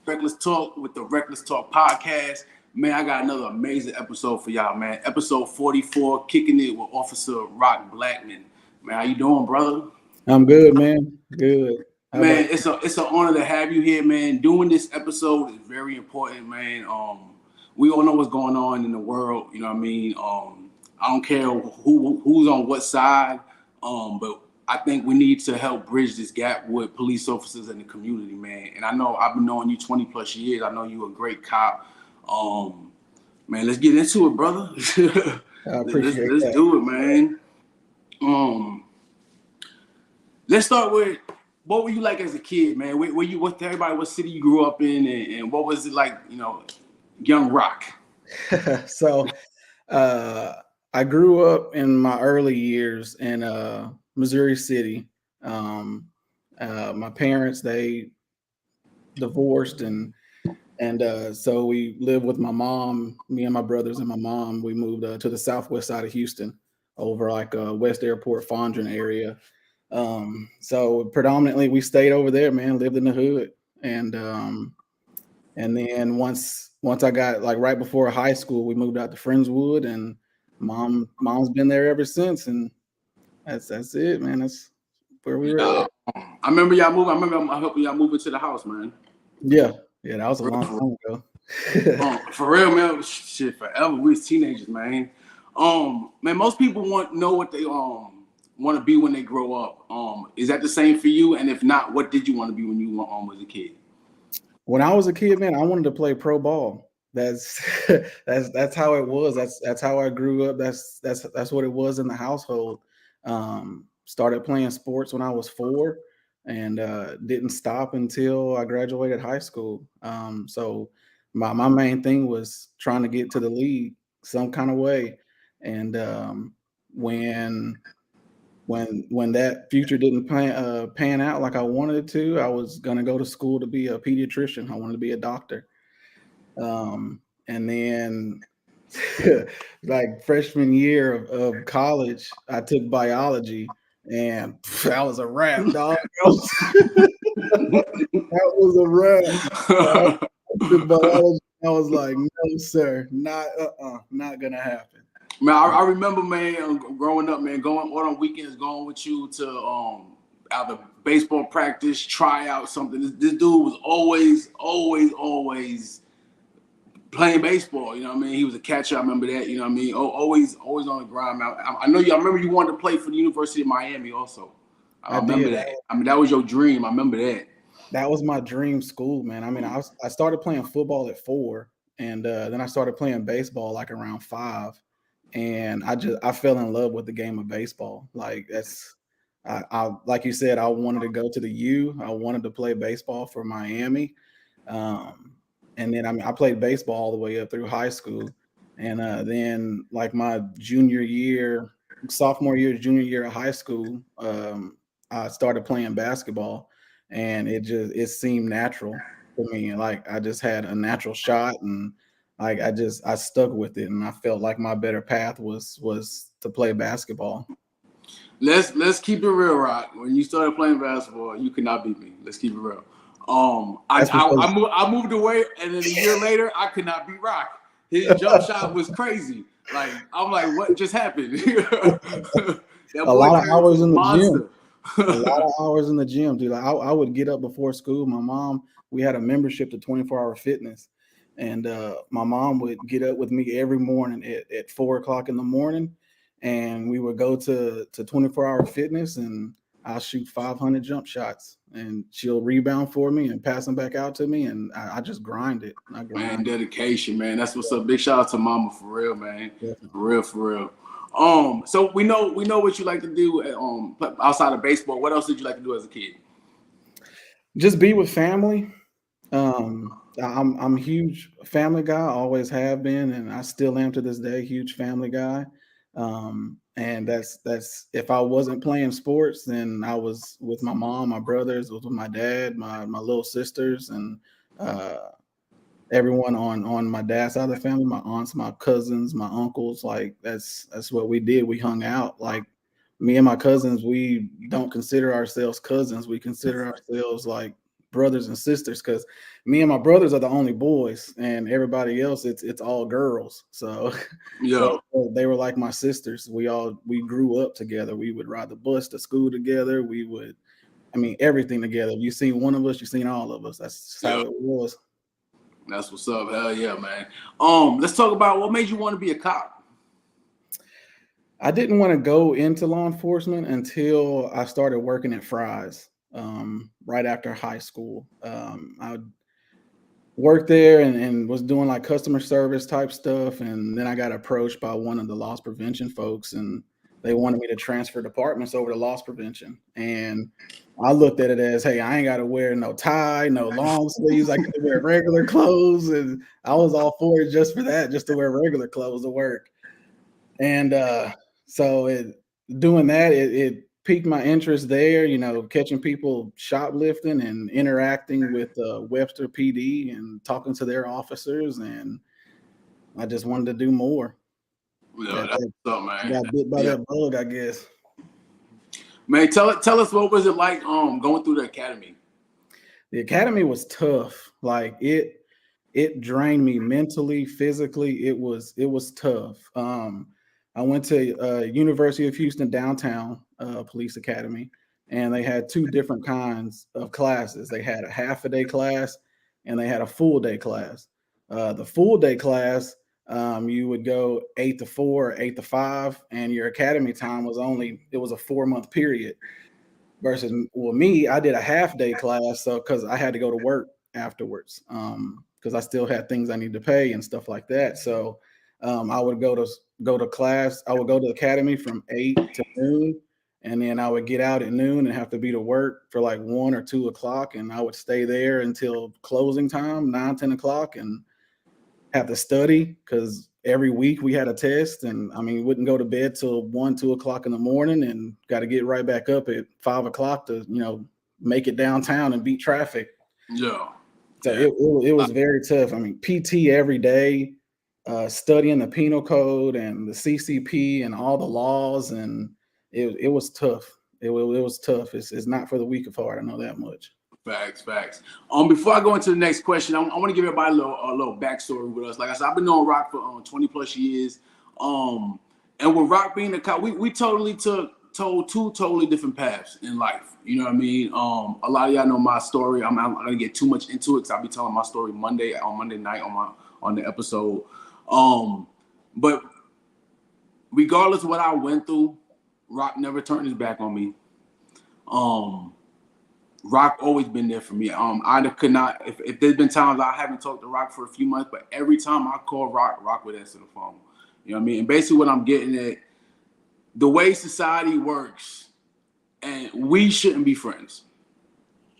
Reckless Talk with the Reckless Talk podcast. Man, I got another amazing episode for y'all, man. Episode 44, kicking it with Officer Rock Blackmon. Man, how you doing, brother? I'm good, man. Good. Man, it's an honor to have you here, man. Doing this episode is very important, man. We all know what's going on in the world. You know what I mean? I don't care who's on what side, but I think we need to help bridge this gap with police officers in the community, man. And I know I've been knowing you 20 plus years. I know you're a great cop. Man, let's get into it, brother. I appreciate let's do it, man. Let's start with what were you like as a kid, man? What city you grew up in, and what was it like, young Rock? So, I grew up in my early years in Missouri City. My parents, they divorced, and so we lived with my mom. Me and my brothers and my mom. We moved to the southwest side of Houston, over like West Airport, Fondren area. So predominantly we stayed over there, man. Lived in the hood, and then once I got like right before high school, we moved out to Friendswood, and mom's been there ever since, and that's it, man. That's where we were at. I remember y'all moving. I remember helping y'all move into the house, man. Yeah, that was a long time ago. For real, man. Shit, forever. We was teenagers, man. Man, most people want to know what they want to be when they grow up. Is that the same for you? And if not, what did you want to be when you was a kid? When I was a kid, man, I wanted to play pro ball. That's how it was. That's how I grew up. That's what it was in the household. Started playing sports when I was 4, and didn't stop until I graduated high school. So my main thing was trying to get to the league some kind of way. And when that future didn't pan out like I wanted it to, I was going to go to school to be a pediatrician. I wanted to be a doctor. And then like freshman year of college, I took biology, and that was a wrap, dog. That was a wrap. Biology, I was like, no, sir, not gonna happen. Man, I remember, man, growing up, man, going on weekends, going with you to either baseball practice, try out something. This dude was always playing baseball. You know what I mean? He was a catcher. I remember that. You know what I mean? Always on the grind. I know you. I remember you wanted to play for the University of Miami also. I remember that. I mean, that was your dream. I remember that. That was my dream school, man. I mean, I started playing football at 4, and then I started playing baseball like around 5. And I fell in love with the game of baseball. Like I like you said, I wanted to go to the U. I wanted to play baseball for Miami. And then I played baseball all the way up through high school. And then like my sophomore year, junior year of high school, I started playing basketball, and it seemed natural to me. Like I just had a natural shot, and like I stuck with it, and I felt like my better path was to play basketball. Let's keep it real, Rock. When you started playing basketball, you could not beat me. Let's keep it real. I moved away, and then a year later, I could not beat Rock. His jump shot was crazy. Like I'm like, what just happened? A lot of hours in the gym. A lot of hours in the gym, dude. Like, I would get up before school. My mom, we had a membership to 24-hour fitness. And my mom would get up with me every morning at 4 o'clock in the morning, and we would go to 24-hour fitness, and I'll shoot 500 jump shots, and she'll rebound for me and pass them back out to me, and I just grind it. Man, dedication, man. That's what's up. Big shout out to Mama, for real, man. Definitely. For real. So we know what you like to do outside of baseball. What else did you like to do as a kid? Just be with family. I'm a huge family guy. I always have been, and I still am to this day. Huge family guy. And that's if I wasn't playing sports, then I was with my mom, my brothers, was with my dad, my little sisters, and everyone on my dad's side of the family, my aunts, my cousins, my uncles. Like that's what we did. We hung out. Like me and my cousins, we don't consider ourselves cousins. We consider ourselves like brothers and sisters, because me and my brothers are the only boys, and everybody else it's all girls. So Yeah. they were like my sisters. We grew up together. We would ride the bus to school together. Everything together. If you seen one of us, you seen all of us. That's just how it was. That's what's up. Hell yeah, man. Let's talk about what made you want to be a cop. I didn't want to go into law enforcement until I started working at Fry's right after high school. I worked there and was doing like customer service type stuff. And then I got approached by one of the loss prevention folks, and they wanted me to transfer departments over to loss prevention. And I looked at it as, hey, I ain't got to wear no tie, no long sleeves. I get to wear regular clothes. And I was all for it just for that, just to wear regular clothes to work. And doing that, it piqued my interest there, catching people shoplifting and interacting with Webster PD and talking to their officers. And I just wanted to do more. Yeah, that's what's up, man. Got bit by that bug, I guess. Man, tell us, what was it like going through the academy? The academy was tough. Like it drained me mentally, physically. It was tough. I went to University of Houston downtown police academy, and they had two different kinds of classes. They had a half a day class and they had a full day class. The full day class, you would go 8 to 4 or 8 to 5, and your academy time was it was a 4-month period. Versus, well, me, I did a half day class, so because I had to go to work afterwards, because I still had things I need to pay and stuff like that. So I would go to class. I would go to the academy from 8 to noon, and then I would get out at noon and have to be to work for like 1 or 2 o'clock, and I would stay there until closing time, 9, 10 o'clock, and have to study because every week we had a test, and wouldn't go to bed till 1, 2 o'clock in the morning, and got to get right back up at 5 o'clock to make it downtown and beat traffic. Yeah. So it was very tough. PT every day, studying the penal code and the CCP and all the laws, and it was tough. It was tough. It's not for the weak of heart. I know that much. Facts. Before I go into the next question, I want to give everybody a little backstory with us. Like I said, I've been knowing Rock for 20 plus years. And with Rock being a cop, we totally told two totally different paths in life. You know what I mean? A lot of y'all know my story. I'm not gonna get too much into it because I'll be telling my story on Monday night on the episode. But regardless of what I went through, Rock never turned his back on me. Rock always been there for me. I could not, if there's been times I haven't talked to Rock for a few months, but every time I call Rock would answer the phone. You know what I mean? And basically what I'm getting at, the way society works, and we shouldn't be friends.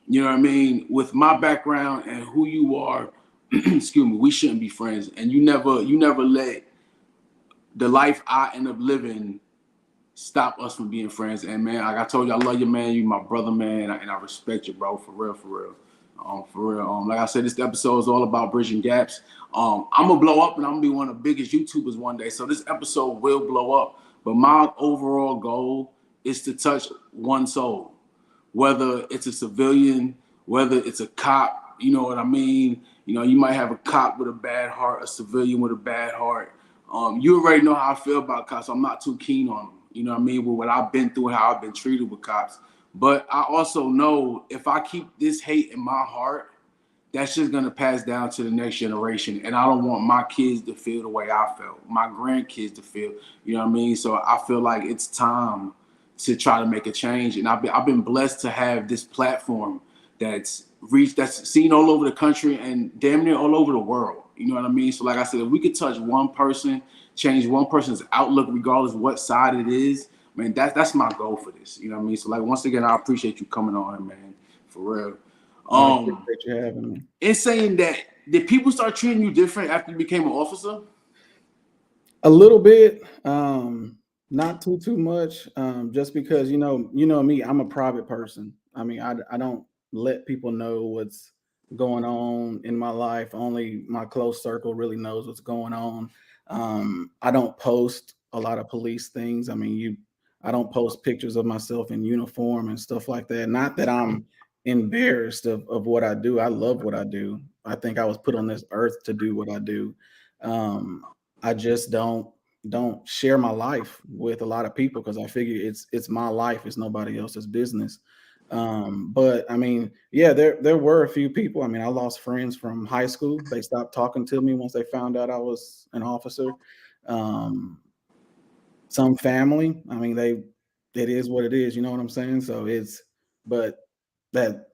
You know what I mean? With my background and who you are, excuse me, we shouldn't be friends. And you never let the life I end up living stop us from being friends. And man, like I told you, I love you, man. You my brother, man, and I respect you, bro, for real. Like I said, this episode is all about bridging gaps. I'm gonna blow up, and I'm gonna be one of the biggest YouTubers one day. So this episode will blow up. But my overall goal is to touch one soul, whether it's a civilian, whether it's a cop. You know what I mean? You might have a cop with a bad heart, a civilian with a bad heart. You already know how I feel about cops. So I'm not too keen on them. You know what I mean? With what I've been through and how I've been treated with cops. But I also know if I keep this hate in my heart, that's just going to pass down to the next generation. And I don't want my kids to feel the way I felt, my grandkids to feel, you know what I mean? So I feel like it's time to try to make a change. And I've been blessed to have this platform that's seen all over the country and damn near all over the world. You know what I mean? So like I said, if we could touch one person, change one person's outlook, regardless of what side it is, man, that's my goal for this. You know what I mean? So like, once again, I appreciate you coming on, man, for real. I appreciate you having me. In saying that, did people start treating you different after you became an officer? A little bit, not too much, just because you know me, I'm a private person. I don't let people know what's going on in my life. Only my close circle really knows what's going on. I don't post a lot of police things. I don't post pictures of myself in uniform and stuff like that. Not that I'm embarrassed of what I do. I love what I do. I think I was put on this earth to do what I do. I just don't share my life with a lot of people because I figure it's my life, it's nobody else's business. But I mean, yeah, there were a few people. I mean, I lost friends from high school. They stopped talking to me once they found out I was an officer. Um, some family, I mean, it is what it is, you know what I'm saying? So but that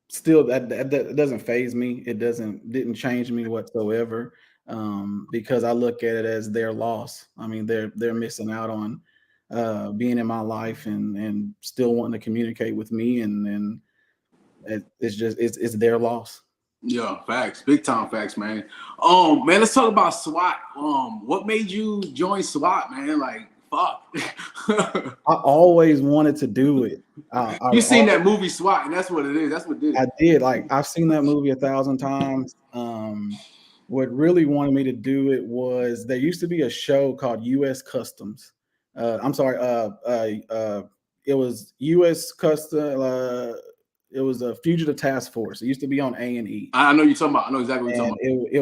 still that doesn't phase me. It didn't change me whatsoever. Because I look at it as their loss. I mean, they're missing out on being in my life and still wanting to communicate with me, and it's just it's their loss. Yeah, facts, big time facts, man. Man, let's talk about SWAT. What made you join SWAT, man? Like, fuck. I always wanted to do it. You seen that movie SWAT, and that's what it is. That's what did it. I did. Like, I've seen that movie 1,000 times. What really wanted me to do it was there used to be a show called U.S. Customs. I'm sorry. It was U.S. Custom. It was a Fugitive Task Force. It used to be on A&E. I know you're talking about. I know exactly what you're And talking about.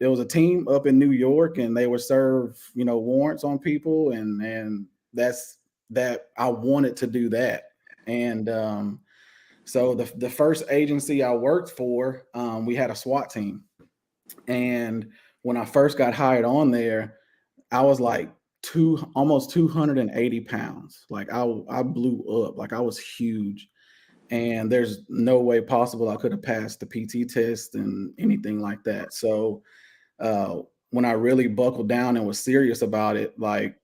it was a team up in New York, and they would serve, warrants on people, and that I wanted to do that. And so the first agency I worked for, we had a SWAT team. And when I first got hired on there, I was like almost 280 pounds. Like I blew up. Like I was huge. And there's no way possible I could have passed the PT test and anything like that. So when I really buckled down and was serious about it, like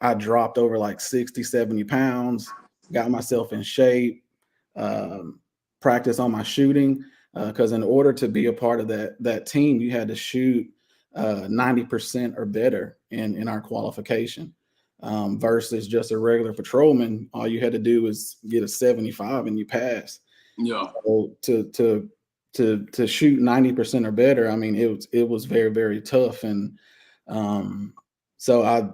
I dropped over like 60, 70 pounds, got myself in shape, um, practice on my shooting. Because in order to be a part of that team, you had to shoot 90% or better in our qualification. Versus just a regular patrolman, all you had to do was get a 75 and you pass. Yeah. So to shoot 90% or better, I mean, it was very, very tough. And so I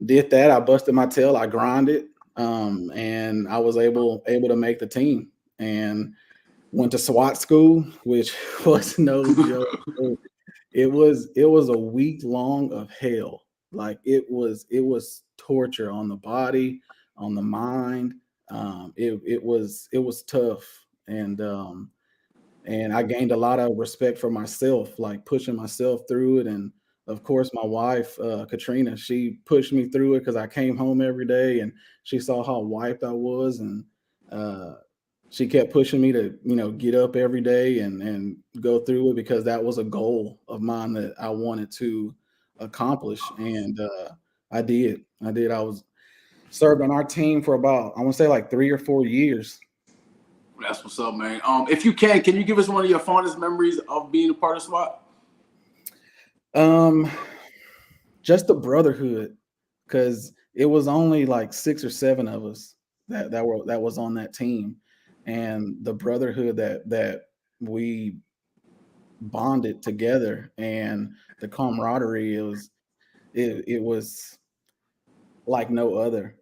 did that. I busted my tail. I grinded, and I was able to make the team. And went to SWAT school, which was no joke. It was a week long of hell. Like it was torture on the body, on the mind. It was tough, and I gained a lot of respect for myself, like pushing myself through it. And of course, my wife, Katrina, she pushed me through it because I came home every day and she saw how wiped I was, and uh, she kept pushing me to, get up every day and go through it because that was a goal of mine that I wanted to accomplish. And I did. I was served on our team for about, I want to say like 3 or 4 years. That's what's up, man. If you can you give us one of your fondest memories of being a part of SWAT? Um, just the brotherhood, because it was only like 6 or 7 of us that was on that team, and the brotherhood that we bonded together, and the camaraderie, it was like no other.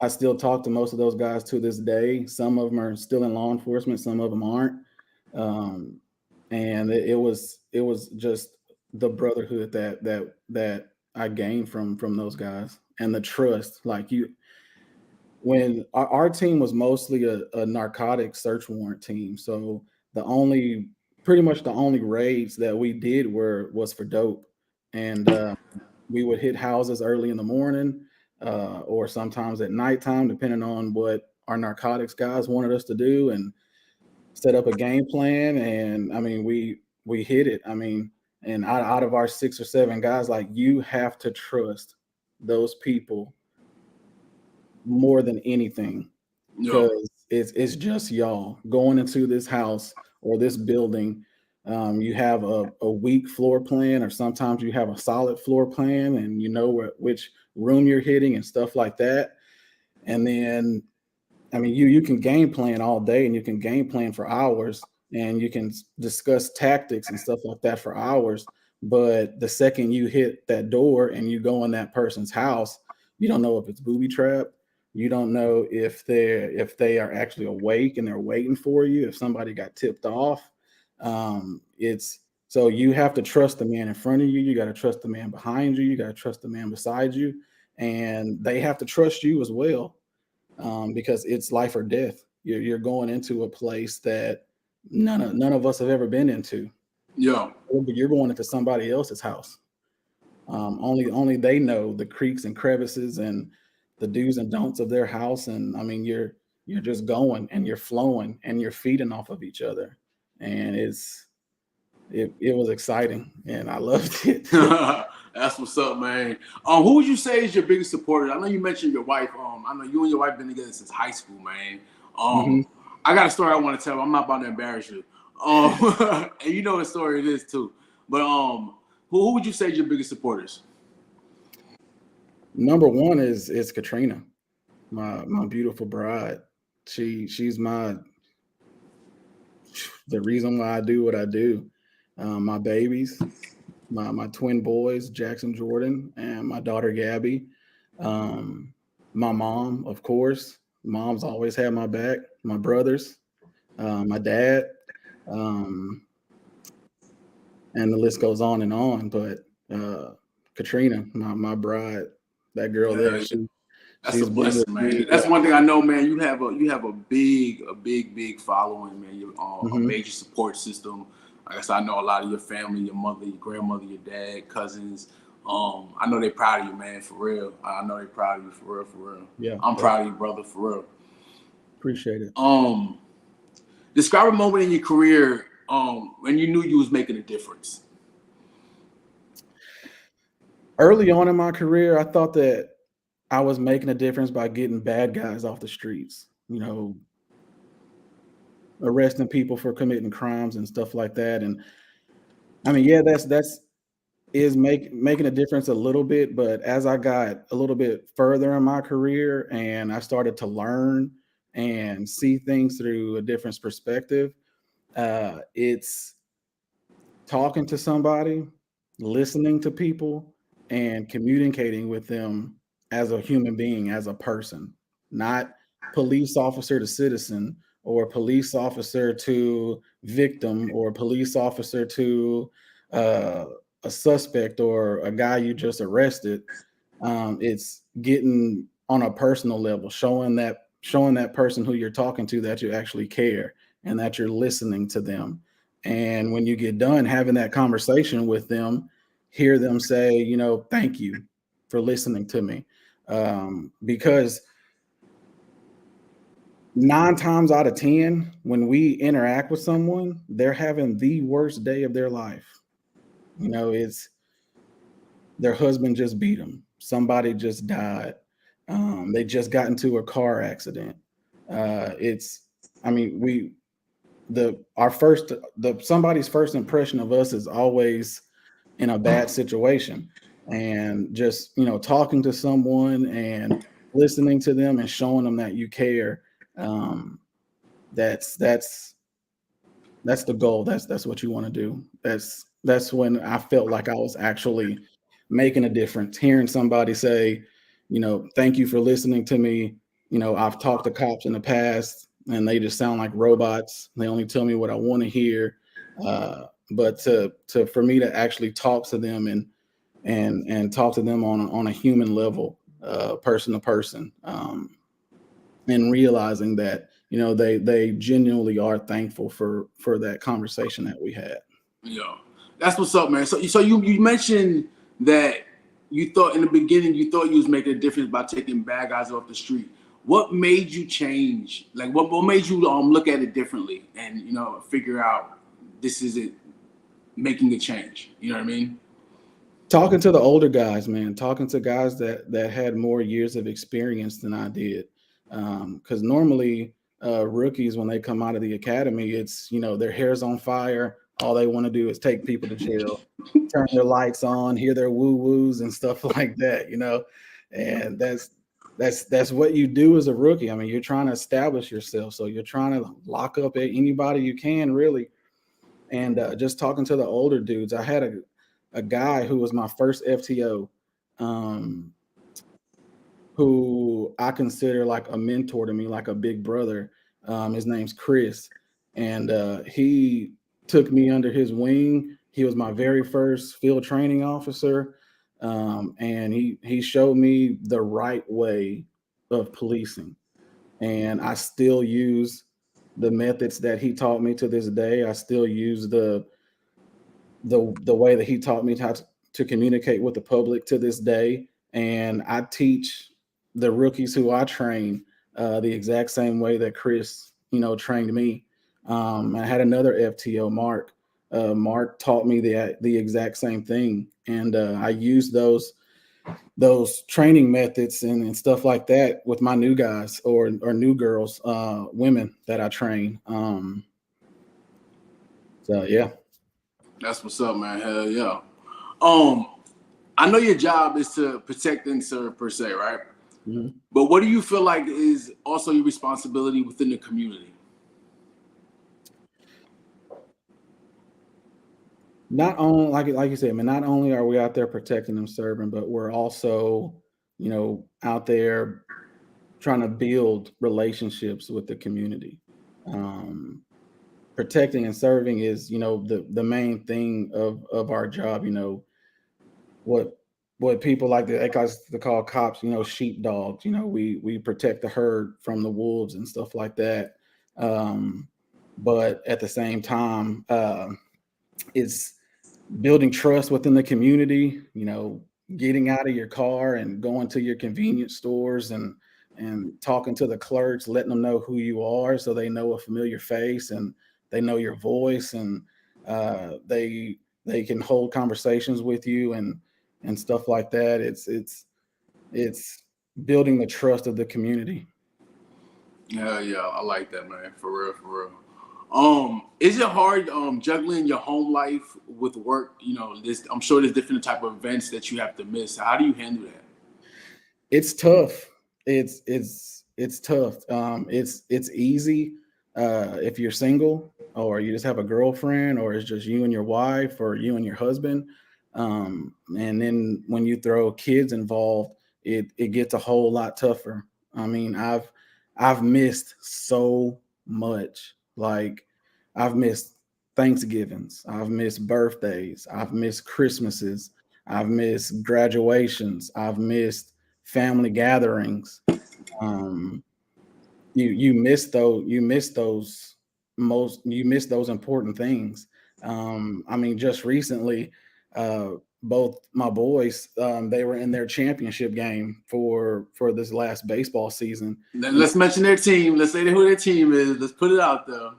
I still talk to most of those guys to this day. Some of them are still in law enforcement, some of them aren't. Um, and it was just the brotherhood that I gained from those guys, and the trust. Like when our team was mostly a narcotic search warrant team, so the only pretty much the only raids that we did was for dope. And we would hit houses early in the morning, or sometimes at nighttime, depending on what our narcotics guys wanted us to do, and set up a game plan. And I mean, we hit it. I mean, and out of our 6 or 7 guys, like, you have to trust those people more than anything, Yeah. because it's just y'all going into this house or this building. You have a weak floor plan, or sometimes you have a solid floor plan, and you know which room you're hitting and stuff like that. And then, I mean, you can game plan all day, and you can game plan for hours, and you can discuss tactics and stuff like that for hours. But the second you hit that door and you go in that person's house, you don't know if it's booby trapped, You don't know if they are actually awake and they're waiting for you. If somebody got tipped off, it's so you have to trust the man in front of you. You got to trust the man behind you. You got to trust the man beside you, and they have to trust you as well, because it's life or death. You're going into a place that none of us have ever been into. Yeah. But you're going into somebody else's house. Only they know the creeks and crevices and the do's and don'ts of their house. And I mean, you're just going and you're flowing and you're feeding off of each other, and it was exciting and I loved it. That's what's up, man. Who would you say is your biggest supporter? I know you mentioned your wife. I know you and your wife been together since high school, man. Mhm. I got a story I want to tell. I'm not about to embarrass you. And you know what story it is too. But who would you say is your biggest supporters? Number one is Katrina, my beautiful bride. She's the reason why I do what I do. My babies, my twin boys, Jackson Jordan, and my daughter Gabby. Um, my mom, of course. Mom's always had my back. My brothers, my dad, um, and the list goes on and on. But Katrina, my bride, that girl there, Yeah, that's a she's been with blessing, man. me. That's one thing I know, man. You have a big following, man. You're a Hmm. major support system. I guess I know a lot of your family, your mother, your grandmother, your dad, cousins. I know they're proud of you, man. For real. I know they're proud of you, for real, for real. Yeah, I'm yeah, proud of you, brother, for real. appreciate it. Um, Describe a moment in your career when you knew you was making a difference. Early on in my career, I thought that I was making a difference by getting bad guys off the streets. Arresting people for committing crimes and stuff like that. And I mean, yeah, that's is making a difference a little bit. But as I got a little bit further in my career and I started to learn and see things through a different perspective, it's talking to somebody, listening to people, and communicating with them as a human being, as a person, not police officer to citizen or police officer to victim or police officer to uh, a suspect or a guy you just arrested. It's getting on a personal level, showing that person who you're talking to that you actually care and that you're listening to them. And when you get done having that conversation with them, hear them say, thank you for listening to me. Because 9 times out of 10, when we interact with someone, they're having the worst day of their life. It's their husband just beat them. Somebody just died. They just got into a car accident. It's, I mean, somebody's first impression of us is always in a bad situation. And just, talking to someone and listening to them and showing them that you care. Um, that's that's the goal. That's what you want to do. That's when I felt like I was actually making a difference. Hearing somebody say, thank you for listening to me. I've talked to cops in the past and they just sound like robots. They only tell me what I want to hear. But for me to actually talk to them and talk to them on a human level, person to person, and realizing that they genuinely are thankful for that conversation that we had. Yeah, that's what's up, man. So you mentioned that you thought in the beginning you thought you was making a difference by taking bad guys off the street. What made you change? Like, what made you look at it differently and figure out this isn't making a change? You know what I mean? Talking to the older guys, man, talking to guys that had more years of experience than I did. Because normally rookies, when they come out of the academy, it's their hair's on fire. All they want to do is take people to jail, turn their lights on, hear their woo woos and stuff like that. And that's what you do as a rookie. I mean, you're trying to establish yourself, so you're trying to lock up at anybody you can, really. And just talking to the older dudes, I had a guy who was my first FTO, um, who I consider like a mentor to me, like a big brother. His name's Chris, and he took me under his wing. He was my very first field training officer, and he showed me the right way of policing. And I still use the methods that he taught me to this day. I still use the way that he taught me how to communicate with the public to this day. And I teach the rookies who I train the exact same way that Chris, trained me. I had another FTO, Mark. Mark taught me the exact same thing, and I use those training methods and stuff like that with my new guys or new girls, women that I train. So yeah. That's what's up, man. Hell yeah. I know your job is to protect and serve per se, right? Mm-hmm. But what do you feel like is also your responsibility within the community? Not only like you said, man, not only are we out there protecting and serving, but we're also, out there trying to build relationships with the community. Protecting and serving is, the main thing of our job. What people like us to call cops, sheepdogs. We protect the herd from the wolves and stuff like that. But at the same time, it's building trust within the community, getting out of your car and going to your convenience stores and talking to the clerks, letting them know who you are so they know a familiar face and they know your voice, and they can hold conversations with you and stuff like that. It's building the trust of the community. Yeah, I like that, man. For real, for real. Is it hard juggling your home life with work? I'm sure there's different type of events that you have to miss. How do you handle that? It's tough. It's tough. It's easy if you're single or you just have a girlfriend or it's just you and your wife or you and your husband. And then when you throw kids involved, it gets a whole lot tougher. I mean, I've missed so much. Like I've missed Thanksgivings, I've missed birthdays, I've missed Christmases, I've missed graduations, I've missed family gatherings. Um, you miss those important things. I mean, just recently, both my boys, they were in their championship game for this last baseball season. Let's mention their team. Let's say who their team is. Let's put it out there.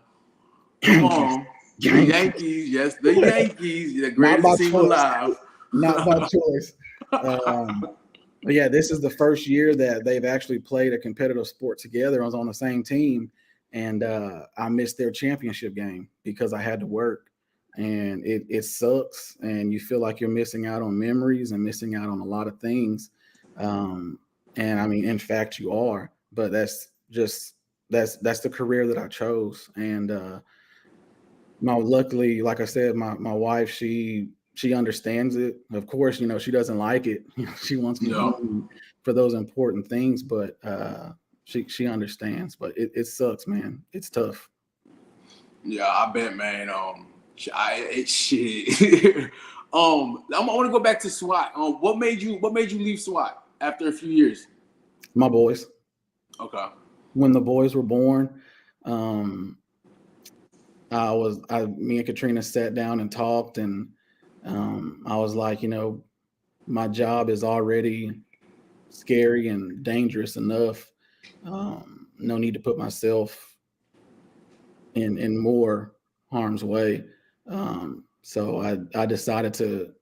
Come on. The Yankees. Yes, the Yankees. The greatest team alive. Not by choice. But yeah, this is the first year that they've actually played a competitive sport together. I was on the same team, and I missed their championship game because I had to work, and it sucks. And you feel like you're missing out on memories and missing out on a lot of things. And I mean, in fact, you are. But that's the career that I chose, and luckily, like I said, my wife, she understands it. Of course, she doesn't like it. She wants me home for those important things, but she understands. But it sucks, man. It's tough. Yeah, I bet, man. Shit. I want to go back to SWAT. What made you leave SWAT after a few years? My boys. Okay. When the boys were born, me and Katrina sat down and talked, and I was like, my job is already scary and dangerous enough. No need to put myself in more harm's way. So I decided to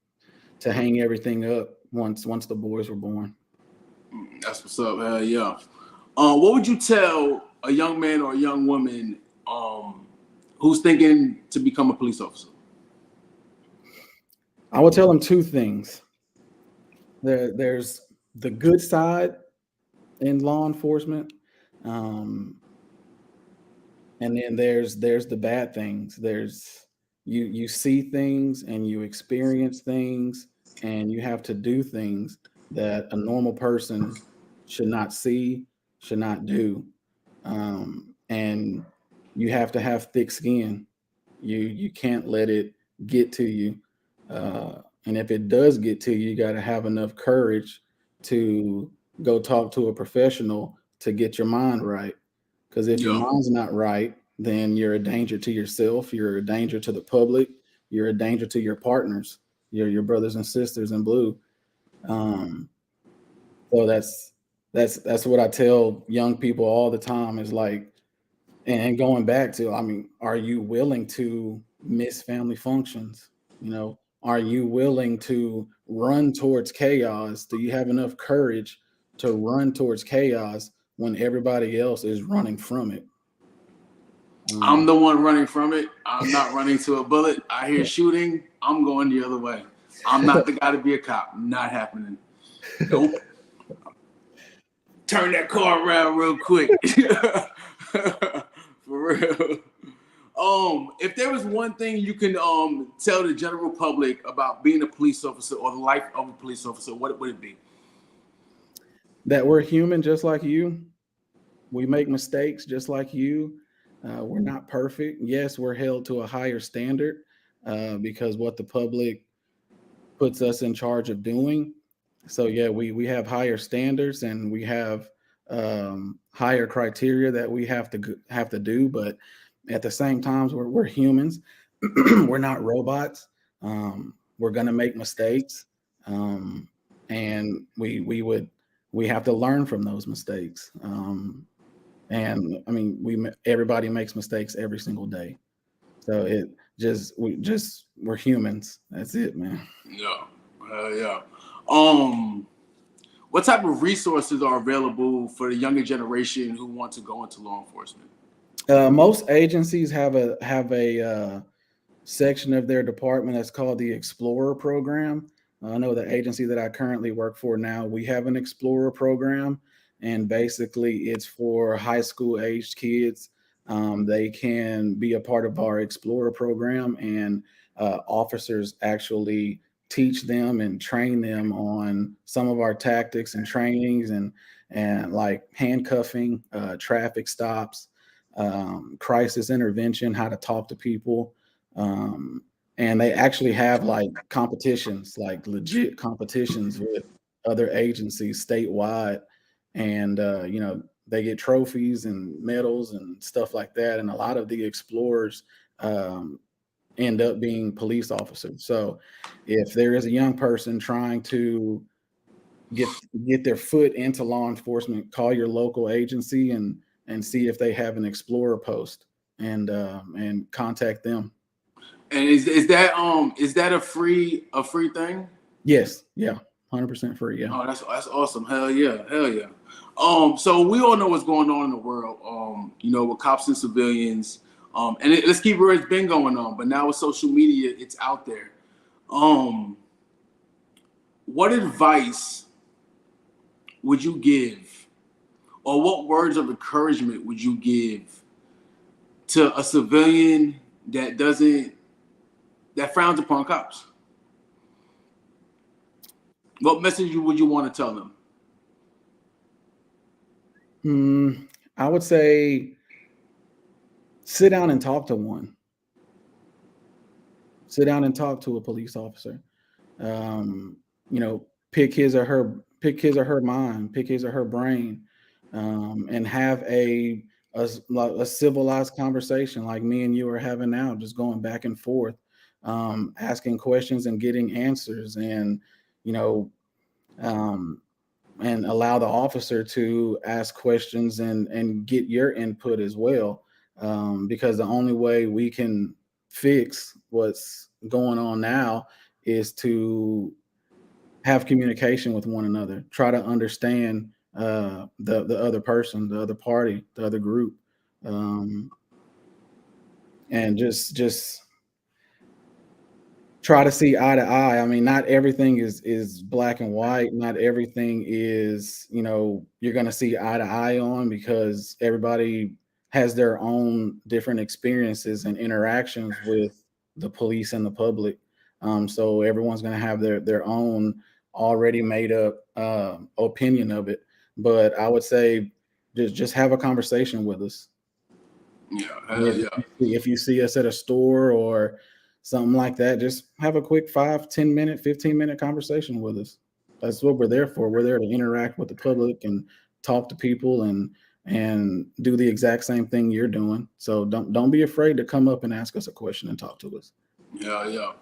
hang everything up once the boys were born. That's what's up. Yeah. What would you tell a young man or a young woman who's thinking to become a police officer? I would tell them two things. There's the good side in law enforcement, and then there's the bad things. There's you see things and you experience things and you have to do things that a normal person should not see, should not do. And you have to have thick skin. You can't let it get to you. And if it does get to you, you got to have enough courage to go talk to a professional to get your mind right. Because if your Yeah. mind's not right, then you're a danger to yourself. You're a danger to the public. You're a danger to your partners, your brothers and sisters in blue. Um, so that's what I tell young people all the time is like, and going back to, I mean, are you willing to miss family functions? You know, are you willing to run towards chaos? Do you have enough courage to run towards chaos when everybody else is running from it? I'm Um, the one running from it. I'm not running to a bullet. I hear shooting. I'm going the other way. I'm not the guy to be a cop. Not happening. Nope. Turn that car around real quick. For real. If there was one thing you can tell the general public about being a police officer or the life of a police officer, what would it be? that we're human just like you. We make mistakes just like you. We're not perfect. Yes, we're held to a higher standard because what the public puts us in charge of doing. So yeah, we have higher standards and we have higher criteria that we have to do. But at the same time, we're humans. We're not robots. We're gonna make mistakes, um, and we have to learn from those mistakes. And I mean, everybody makes mistakes every single day. So we're humans. That's it, man. Yeah. Yeah. Um, what type of resources are available for the younger generation who want to go into law enforcement? Most agencies have a section of their department that's called the Explorer program. I know the agency that I currently work for now, we have an Explorer program, and basically it's for high school aged kids. They can be a part of our Explorer program, and officers actually teach them and train them on some of our tactics and trainings and like handcuffing, traffic stops, crisis intervention, how to talk to people. Um, and they actually have like competitions, like legit competitions with other agencies statewide. And, they get trophies and medals and stuff like that. And a lot of the explorers um, end up being police officers. So if there is a young person trying to get get their foot into law enforcement, call your local agency and see if they have an explorer post and contact them. And is that a free thing? Yes, yeah, 100% free. Yeah. Oh, that's awesome. Hell yeah, hell yeah. So we all know what's going on in the world. With cops and civilians. Let's keep it where it's been going on, but now with social media, it's out there. Um, what advice would you give, or what words of encouragement would you give to a civilian that frowns upon cops? What message would you want to tell them? I would say sit down and talk to one. Sit down and talk to a police officer. Um, pick his or her mind, pick his or her brain, and have a civilized conversation like me and you are having now, just going back and forth, asking questions and getting answers, and you know, um, and allow the officer to ask questions and get your input as well, because the only way we can fix what's going on now is to have communication with one another, try to understand the other person, the other party, the other group, um, and just try to see eye to eye. I mean, not everything is black and white. Not everything is, you're going to see eye to eye on, because everybody has their own different experiences and interactions with the police and the public. So everyone's going to have their own already made up opinion of it. but I would say just have a conversation with us. Yeah, hell If yeah. if you see us at a store or something like that, just have a quick 5, 10 minute, 15-minute conversation with us. That's what we're there for. We're there to interact with the public and talk to people and do the exact same thing you're doing. So don't be afraid to come up and ask us a question and talk to us. Yeah, yeah.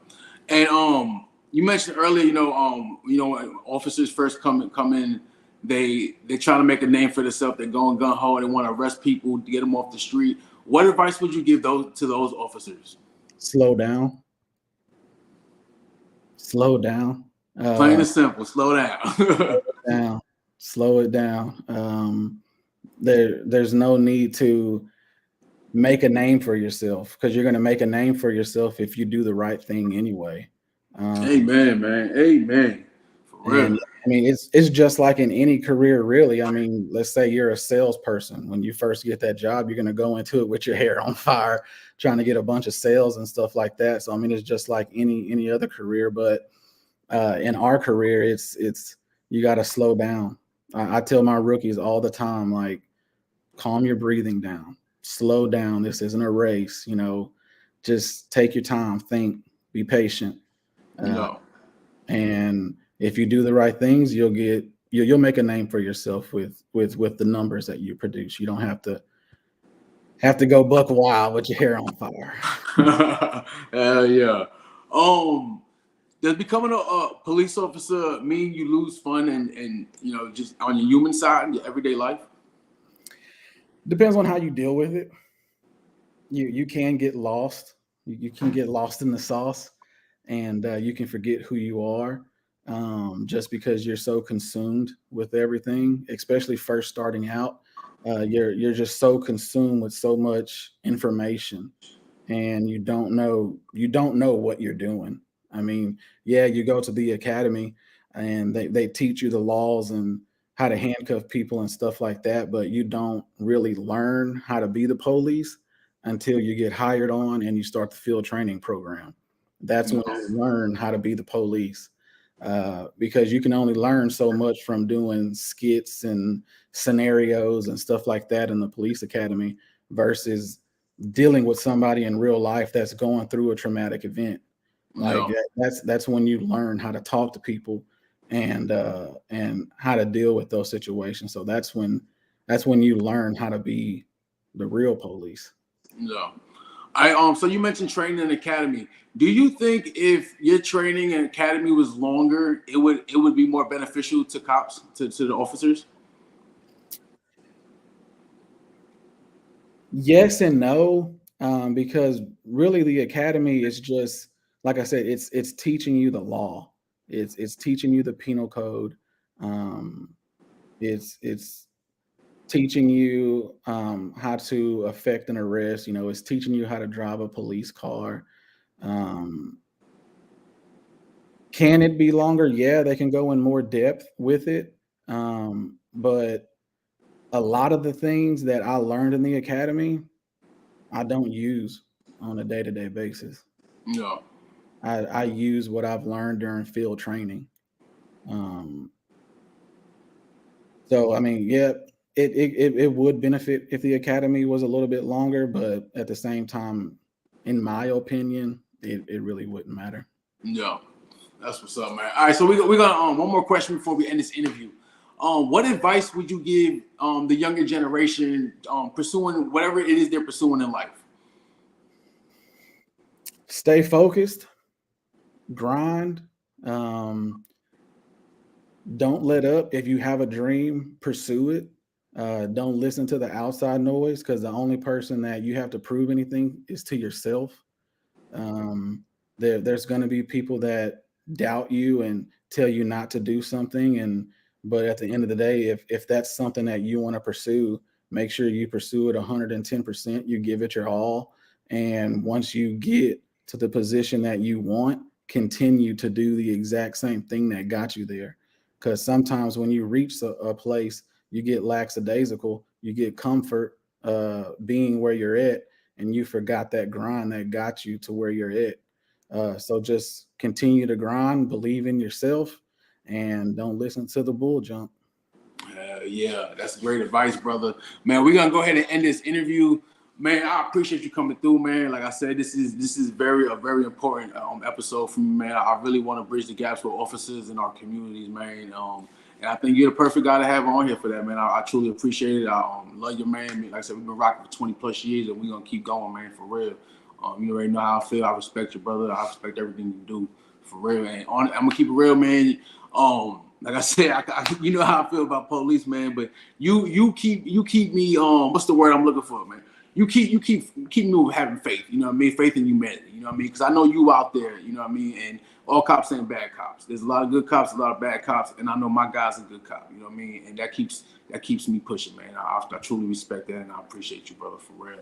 And you mentioned earlier, when officers first come in, they try to make a name for themselves. They're going gun ho. They want to arrest people to get them off the street. What advice would you give those officers? Slow down. Slow down. Plain Uh, and simple. Slow down. down. Slow it down. There's no need to make a name for yourself because you're going to make a name for yourself if you do the right thing anyway. Amen, man. Amen. For real. And I mean, it's just like in any career, really. I mean, let's say you're a salesperson. When you first get that job, you're going to go into it with your hair on fire, trying to get a bunch of sales and stuff like that. So I mean, it's just like any other career. But in our career, it's you got to slow down. I tell my rookies all the time, like, calm your breathing down, slow down. This isn't a race. Just take your time, think, be patient. No. And if you do the right things, you'll make a name for yourself with the numbers that you produce. You don't have to go buck wild with your hair on fire. Hell yeah. Does becoming a police officer mean you lose fun and just on your human side in your everyday life? Depends on how you deal with it. You can get lost. You can get lost in the sauce, and you can forget who you are, just because you're so consumed with everything. Especially first starting out, you're just so consumed with so much information, and you don't know what you're doing. I mean, yeah, you go to the academy, and they teach you the laws and how to handcuff people and stuff like that, but you don't really learn how to be the police until you get hired on and you start the field training program. That's when No. you learn how to be the police. Because you can only learn so much from doing skits and scenarios and stuff like that in the police academy versus dealing with somebody in real life that's going through a traumatic event. Like No. that's when you learn how to talk to people and how to deal with those situations. So that's when you learn how to be the real police. No. So you mentioned training in academy. Do you think if your training in academy was longer, it would be more beneficial to cops, to the officers? Yes and no, because really the academy is just like I said, it's teaching you the law. It's teaching you the penal code. Um, it's teaching you how to effect an arrest. It's teaching you how to drive a police car. Um, can it be longer? Yeah, they can go in more depth with it. But a lot of the things that I learned in the academy, I don't use on a day-to-day basis. No. I use what I've learned during field training. Um, so I mean, yeah, it would benefit if the academy was a little bit longer, but at the same time, in my opinion, it really wouldn't matter. No. That's what's up, man. All right, so we got one more question before we end this interview. What advice would you give the younger generation pursuing whatever it is they're pursuing in life? Stay focused, grind. Um, don't let up. If you have a dream, pursue it. Don't listen to the outside noise because the only person that you have to prove anything is to yourself. There's going to be people that doubt you and tell you not to do something, but at the end of the day, if that's something that you want to pursue, make sure you pursue it 110%. You give it your all, and once you get to the position that you want, continue to do the exact same thing that got you there. Because sometimes when you reach a place, you get lackadaisical, you get comfort being where you're at, and you forgot that grind that got you to where you're at. So just continue to grind, believe in yourself, and don't listen to the bull jump. Yeah, that's great advice, brother. Man, we're gonna go ahead and end this interview. Man, I appreciate you coming through, man. Like I said, this is a very important episode for me, man. I really want to bridge the gaps with officers in our communities, man. And I think you're the perfect guy to have on here for that, man. I truly appreciate it. I love your man. Like I said, we've been rocking for 20 plus years, and we're gonna keep going, man, for real. You already know how I feel. I respect you, brother. I respect everything you do, for real. And I'm gonna keep it real, man. Like I said, you know how I feel about police, man. But you keep me. What's the word I'm looking for, man? You keep me having faith. You know what I mean? Faith in humanity. You know what I mean? Because I know you out there. You know what I mean? And all cops ain't bad cops. There's a lot of good cops, a lot of bad cops, and I know my guy's a good cop. You know what I mean? And that keeps me pushing, man. I truly respect that, and I appreciate you, brother, for real.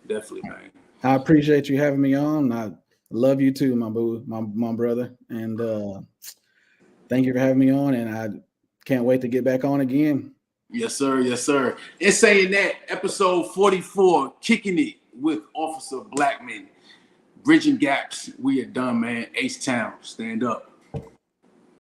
Definitely, man. I appreciate you having me on. I love you too, my boo, my brother, and thank you for having me on. And I can't wait to get back on again. Yes, sir. Yes, sir. And saying that, episode 44, kicking it with Officer Blackmon, bridging gaps. We are done, man. H-Town, stand up.